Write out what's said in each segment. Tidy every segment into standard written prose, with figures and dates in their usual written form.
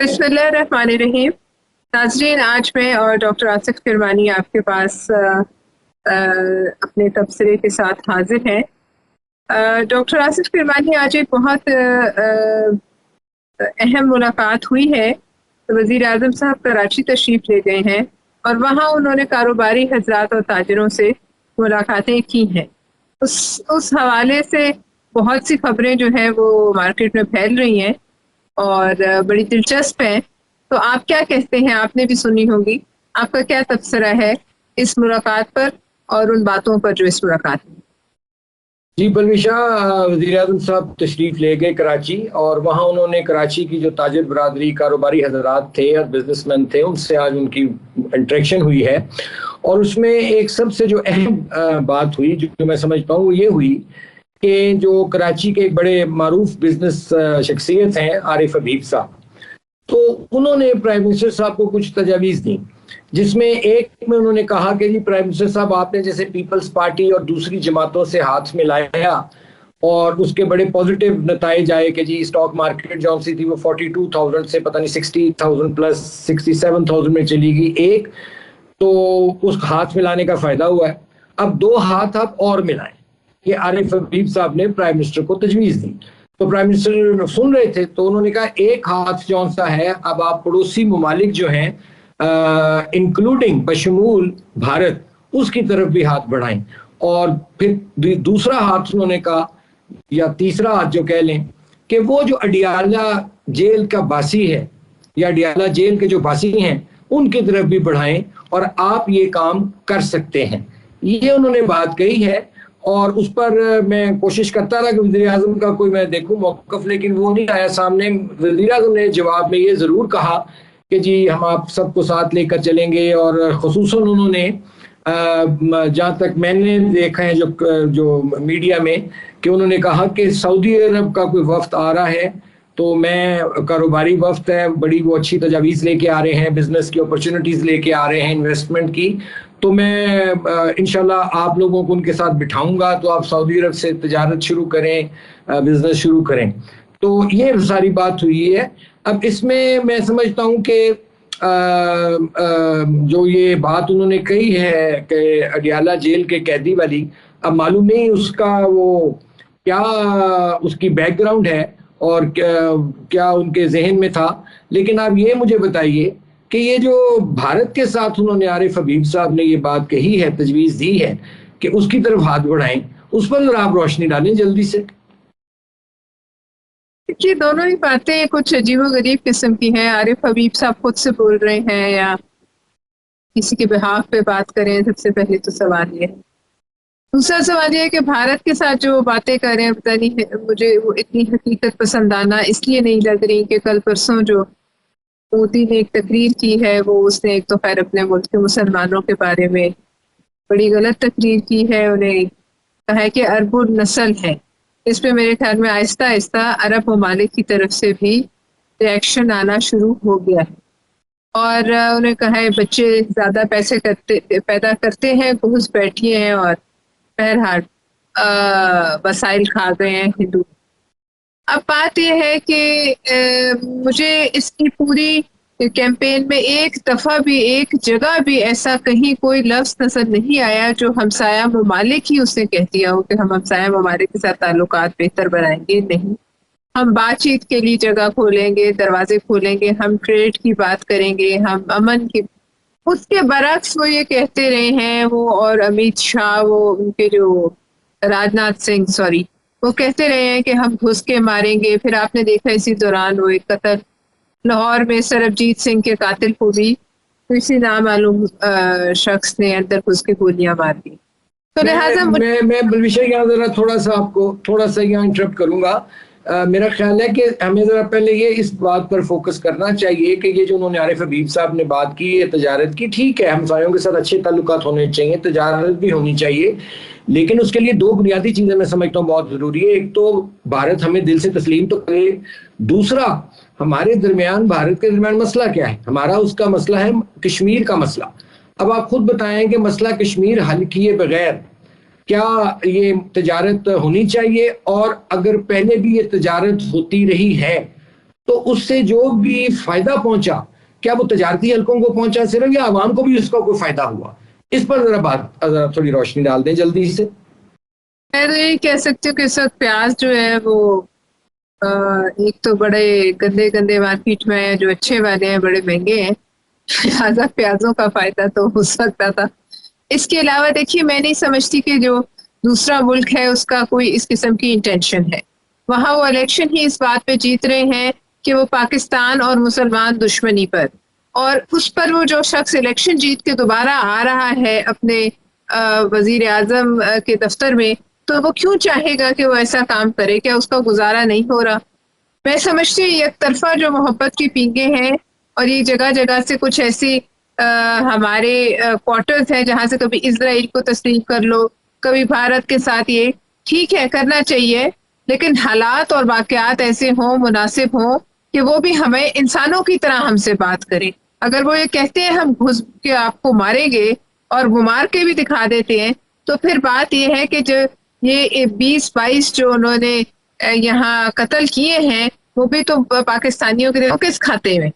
बिस्मिल्लाहिर्रहमानिर्रहीम। नाज़रीन, आज मैं और डॉक्टर आसिफ किरमानी आपके पास अपने तबसरे के साथ हाजिर हैं। डॉक्टर आसिफ किरमानी, आज एक बहुत अहम मुलाकात हुई है। तो वज़ीर आज़म साहब कराची तशरीफ़ ले गए हैं और वहाँ उन्होंने कारोबारी हज़रात और ताजिरों से मुलाकातें की हैं। उस हवाले से बहुत सी खबरें जो हैं वो मार्केट में फैल रही हैं और बड़ी दिलचस्प है। तो आप क्या कहते हैं? आपने भी सुनी होगी। आपका क्या तबसरा है इस मुलाकात पर और उन बातों पर जो इस मुलाकात में? जी परवीशा, वज़ीर-ए-आज़म साहब तशरीफ़ ले गए कराची और वहाँ उन्होंने कराची की जो ताजिर बरादरी, कारोबारी हज़रात थे और बिजनेसमैन थे, उनसे आज उनकी इंटरेक्शन हुई है। और उसमें एक सबसे जो अहम बात हुई, जो मैं समझता हूँ, वो ये हुई कि जो कराची के एक बड़े मारूफ बिजनेस शख्सियत हैं आरिफ हबीब साहब, तो उन्होंने प्राइम मिनिस्टर साहब को कुछ तजावीज़ दी, जिसमें एक में उन्होंने कहा कि जी प्राइम मिनिस्टर साहब, आपने जैसे पीपल्स पार्टी और दूसरी जमातों से हाथ मिलाया और उसके बड़े पॉजिटिव नताइज आए कि जी स्टॉक मार्केट जो सी थी वो 42,000 से पता नहीं 60,000 प्लस 67,000 में चली गई एक, तो उस हाथ मिलाने का फायदा हुआ है। अब दो हाथ आप और मिलाएं, ये आरिफ हबीब साहब ने प्राइम मिनिस्टर को तजवीज़ दी। तो प्राइम मिनिस्टर सुन रहे थे, तो उन्होंने कहा एक हाथ जौन सा है, अब आप पड़ोसी ममालिक जो हैं इंक्लूडिंग बशमूल भारत, उसकी तरफ भी हाथ बढ़ाएं। और फिर दूसरा हाथ उन्होंने कहा, या तीसरा हाथ जो कह लें, कि वो जो अडियाला जेल का बासी है या अडियाला जेल के जो बासी हैं उनकी तरफ भी बढ़ाएं और आप ये काम कर सकते हैं। ये उन्होंने बात कही है और उस पर मैं कोशिश करता रहा कि वज़ीर आज़म का कोई मैं देखूं मौक़िफ़, लेकिन वो नहीं आया सामने। वज़ीर आज़म ने जवाब में ये ज़रूर कहा कि जी हम आप सबको साथ लेकर चलेंगे, और ख़ुसूसन उन्होंने जहाँ तक मैंने देखा है जो मीडिया में, कि उन्होंने कहा कि सऊदी अरब का कोई वफ्द आ रहा है, तो मैं कारोबारी वफ्द है, बड़ी वो अच्छी तजावीज़ लेके आ रहे हैं, बिजनेस की अपॉर्चुनिटीज़ लेके आ रहे हैं, इन्वेस्टमेंट की, तो मैं इंशाल्लाह आप लोगों को उनके साथ बिठाऊंगा, तो आप सऊदी अरब से तजारत शुरू करें, बिजनेस शुरू करें। तो ये सारी बात हुई है। अब इसमें मैं समझता हूँ कि जो ये बात उन्होंने कही है कि अडियाला जेल के कैदी वाली, अब मालूम नहीं उसका वो क्या उसकी बैकग्राउंड है और क्या उनके जहन में था, लेकिन आप ये मुझे बताइए कि ये जो भारत के साथ उन्होंने आरिफ हबीब साहब ने ये बात कही है, तजवीज़ दी है कि उसकी तरफ हाथ बढ़ाएं, उस पर जरा आप रोशनी डालें जल्दी से। ये दोनों ही बातें कुछ अजीबो-गरीब किस्म की हैं। आरिफ हबीब साहब खुद से बोल रहे हैं या किसी के बिहाफ पे बात करें, सबसे पहले तो सवाल ये है। दूसरा सवाल ये है कि भारत के साथ जो बातें कर रहे हैं, पता नहीं मुझे वो इतनी हकीकत पसंदाना इसलिए नहीं लग रही कि कल परसों जो मोदी ने एक तकरीर की है, वो उसने एक तो खैर अपने मुल्क के मुसलमानों के बारे में बड़ी गलत तकरीर की है। उन्हें कहा है कि अरबुल नस्ल है। इस पे मेरे ख्याल में आहिस्ता आहिस्ता अरब ममालिक की तरफ से भी रिएक्शन आना शुरू हो गया है। और उन्हें कहा है बच्चे ज़्यादा पैसे पैदा करते हैं, घुस बैठिए हैं और बहरहाल वसाइल खा गए हैं हिंदू। अब बात यह है कि मुझे इसकी पूरी कैंपेन में एक दफ़ा भी, एक जगह भी ऐसा कहीं कोई लफ्ज़ नज़र नहीं आया जो हमसाया ममालिक ही उसने कह दिया हो कि हम हमसाया ममालिक के साथ ताल्लुकात बेहतर बनाएंगे। नहीं, हम बातचीत के लिए जगह खोलेंगे, दरवाजे खोलेंगे, हम ट्रेड की बात करेंगे, हम अमन की। उसके बरक्स वो ये कहते रहे हैं, वो और अमित शाह, वो उनके जो राजनाथ सिंह, सॉरी, वो कहते रहे हैं कि हम घुस के मारेंगे। फिर आपने देखा इसी दौरान वो एक कत्ल लाहौर में सरबजीत सिंह के कातिल को भी किसी नामालूम शख्स ने अंदर घुस के गोलियां मार दी। तो लिहाजा मैं बलविशा यहाँ जरा थोड़ा सा यहाँ इंटरप्ट करूंगा। मेरा ख्याल है कि हमें जरा पहले ये इस बात पर फोकस करना चाहिए कि ये जो उन्होंने आरिफ हबीब साहब ने बात की है तजारत की, ठीक है, हमसायों के साथ अच्छे ताल्लुकात होने चाहिए, तजारत भी होनी चाहिए, लेकिन उसके लिए दो बुनियादी चीजें मैं समझता हूँ बहुत जरूरी है। एक तो भारत हमें दिल से तस्लीम तो करे, दूसरा हमारे दरमियान, भारत के दरमियान मसला क्या है, हमारा उसका मसला है कश्मीर का मसला। अब आप खुद बताएं कि मसला कश्मीर हल किए बगैर क्या ये तजारत होनी चाहिए, और अगर पहले भी ये तजारत होती रही है تو اس سے جو بھی فائدہ پہنچا کیا وہ تجارتی حلقوں کو پہنچا صرف یا عوام کو بھی اس کا کوئی فائدہ ہوا؟ اس پر ذرا تھوڑی روشنی ڈال دیں جلدی سے. میں تو یہی کہہ سکتی ہوں کہ اس وقت پیاز جو ہے وہ ایک تو بڑے گندے گندے مارکیٹ میں ہیں جو اچھے والے ہیں بڑے مہنگے ہیں، لہٰذا پیازوں کا فائدہ تو ہو سکتا تھا. اس کے علاوہ دیکھیے میں نہیں سمجھتی کہ جو دوسرا ملک ہے اس کا کوئی اس قسم کی انٹینشن ہے. وہاں وہ الیکشن ہی اس بات پہ جیت رہے ہیں کہ وہ پاکستان اور مسلمان دشمنی پر، اور اس پر وہ جو شخص الیکشن جیت کے دوبارہ آ رہا ہے اپنے وزیر اعظم کے دفتر میں، تو وہ کیوں چاہے گا کہ وہ ایسا کام کرے؟ کیا اس کا گزارا نہیں ہو رہا؟ میں سمجھتی ہوں یک طرفہ جو محبت کی پینگیں ہیں اور یہ جگہ جگہ سے کچھ ایسی ہمارے کوارٹرز ہیں جہاں سے کبھی اسرائیل کو تسلیم کر لو، کبھی بھارت کے ساتھ، یہ ٹھیک ہے کرنا چاہیے، لیکن حالات اور واقعات ایسے ہوں مناسب ہوں کہ وہ بھی ہمیں انسانوں کی طرح ہم سے بات کریں. اگر وہ یہ کہتے ہیں ہم گھس کے آپ کو ماریں گے اور وہ مار کے بھی دکھا دیتے ہیں، تو پھر بات یہ ہے کہ جو یہ 20-22 جو انہوں نے یہاں قتل کیے ہیں وہ بھی تو پاکستانیوں کے کس کھاتے میں؟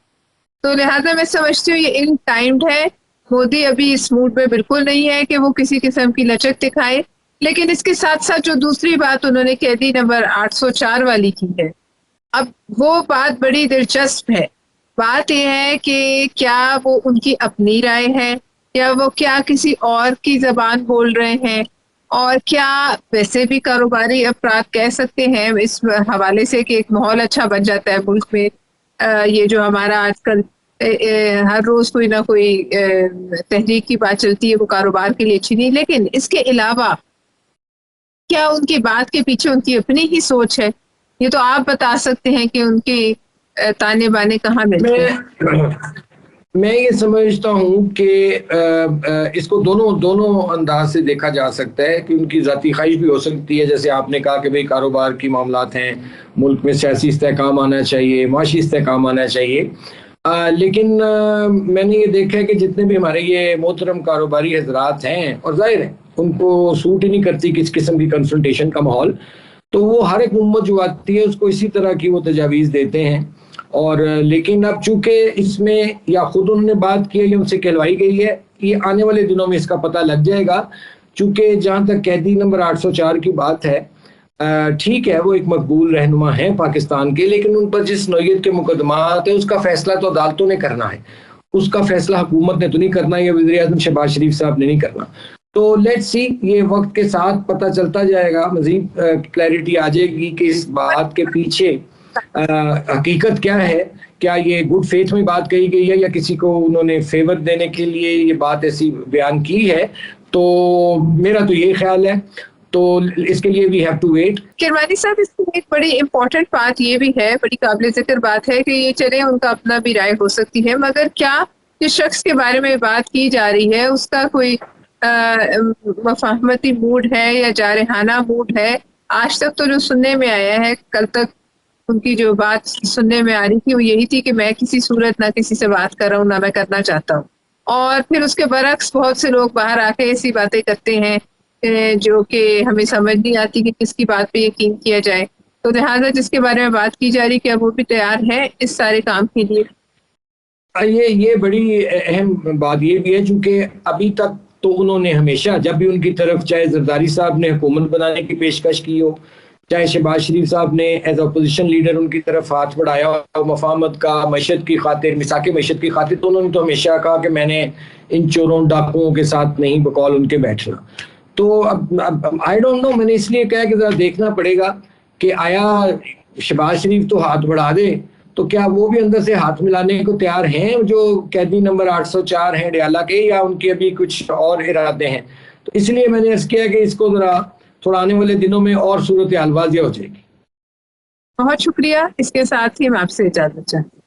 تو لہٰذا میں سمجھتی ہوں یہ ان ٹائمڈ ہے. مودی ابھی اس موڈ میں بالکل نہیں ہے کہ وہ کسی قسم کی لچک دکھائے. لیکن اس کے ساتھ ساتھ جو دوسری بات انہوں نے قیدی نمبر 804 والی کی ہے، اب وہ بات بڑی دلچسپ ہے. بات یہ ہے کہ کیا وہ ان کی اپنی رائے ہے یا وہ کیا کسی اور کی زبان بول رہے ہیں، اور کیا ویسے بھی کاروباری افراد کہہ سکتے ہیں اس حوالے سے کہ ایک ماحول اچھا بن جاتا ہے ملک میں. یہ جو ہمارا آج کل ہر روز کوئی نہ کوئی تحریک کی بات چلتی ہے وہ کاروبار کے لیے اچھی نہیں. لیکن اس کے علاوہ کیا ان کی بات کے پیچھے ان کی اپنی ہی سوچ ہے؟ یہ تو آپ بتا سکتے ہیں کہ ان کے تانے بانے کہاں ملتے ہیں. میں یہ سمجھتا ہوں کہ اس کو دونوں انداز سے دیکھا جا سکتا ہے کہ ان کی ذاتی خواہش بھی ہو سکتی ہے، جیسے آپ نے کہا کہ بھئی کاروبار کی معاملات ہیں، ملک میں سیاسی استحکام آنا چاہیے، معاشی استحکام آنا چاہیے. لیکن میں نے یہ دیکھا ہے کہ جتنے بھی ہمارے یہ محترم کاروباری حضرات ہیں، اور ظاہر ہے ان کو سوٹ ہی نہیں کرتی کس قسم کی کنفرنٹیشن کا ماحول، تو وہ ہر ایک امت جو آتی ہے اس کو اسی طرح کی وہ تجاویز دیتے ہیں. اور لیکن اب چونکہ اس میں یا خود انہوں نے بات کی ہے یا ان سے کہلوائی گئی ہے، یہ آنے والے دنوں میں اس کا پتہ لگ جائے گا. چونکہ جہاں تک قیدی نمبر 804 کی بات ہے، ٹھیک ہے وہ ایک مقبول رہنما ہیں پاکستان کے، لیکن ان پر جس نوعیت کے مقدمات ہیں اس کا فیصلہ تو عدالتوں نے کرنا ہے، اس کا فیصلہ حکومت نے تو نہیں کرنا، یا وزیر اعظم شہباز شریف صاحب نے نہیں کرنا. تو لیٹس سی، یہ وقت کے ساتھ پتہ چلتا جائے گا، مزید کلیئرٹی آ جائے گی کہ اس بات کے پیچھے حقیقت کیا ہے. کیا یہ گڈ فیتھ میں بات کہی گئی ہے یا کسی کو انہوں نے فیور دینے کے لیے یہ بات ایسی بیان کی ہے؟ تو میرا تو یہ خیال ہے. تو اس کے لیے we have to wait. Kirmani صاحب، اس کی ایک بڑی امپورٹنٹ بات یہ بھی ہے، بڑی قابل ذکر بات ہے کہ یہ چلے ان کا اپنا بھی رائے ہو سکتی ہے، مگر کیا جس شخص کے بارے میں بات کی جا رہی ہے اس کا کوئی مفاہمتی موڈ ہے یا جارحانہ موڈ ہے؟ آج تک تو جو سننے میں آیا ہے، کل تک ان کی جو بات سننے میں آ رہی تھی وہ یہی تھی کہ میں کسی صورت نہ کسی سے بات کر رہا ہوں، نہ میں کرنا چاہتا ہوں. اور پھر اس کے برعکس بہت سے لوگ باہر آ کے ایسی باتیں کرتے ہیں جو کہ ہمیں سمجھ نہیں آتی کہ کس کی بات پہ یقین کیا جائے. تو لہٰذا جس کے بارے میں بات کی جا رہی کہ وہ بھی تیار ہے اس سارے کام کے لیے. یہ بڑی اہم بات یہ بھی ہے، چونکہ ابھی تک تو انہوں نے ہمیشہ جب بھی ان کی طرف چاہے زرداری صاحب نے حکومت بنانے کی پیشکش کی ہو، چاہے شہباز شریف صاحب نے ایز اپوزیشن لیڈر ان کی طرف ہاتھ بڑھایا ہو مفاہمت کا، معیشت کی خاطر، مساک معیشت کی خاطر، تو انہوں نے تو ہمیشہ کہا کہ میں نے ان چوروں ڈاکوؤں کے ساتھ نہیں بقول ان کے بیٹھنا. تو اب آئی ڈونٹ نو، میں نے اس لیے کہا کہ ذرا دیکھنا پڑے گا کہ آیا شہباز شریف تو ہاتھ بڑھا دے تو کیا وہ بھی اندر سے ہاتھ ملانے کو تیار ہیں جو قیدی نمبر 804 ہیں ڈیالہ کے، یا ان کے ابھی کچھ اور ارادے ہیں؟ تو اس لیے میں نے عرض کیا کہ اس کو ذرا تھوڑا آنے والے دنوں میں اور صورتحال واضح ہو جائے گی. بہت شکریہ. اس کے ساتھ ہی میں آپ سے اجازت چاہتی ہوں.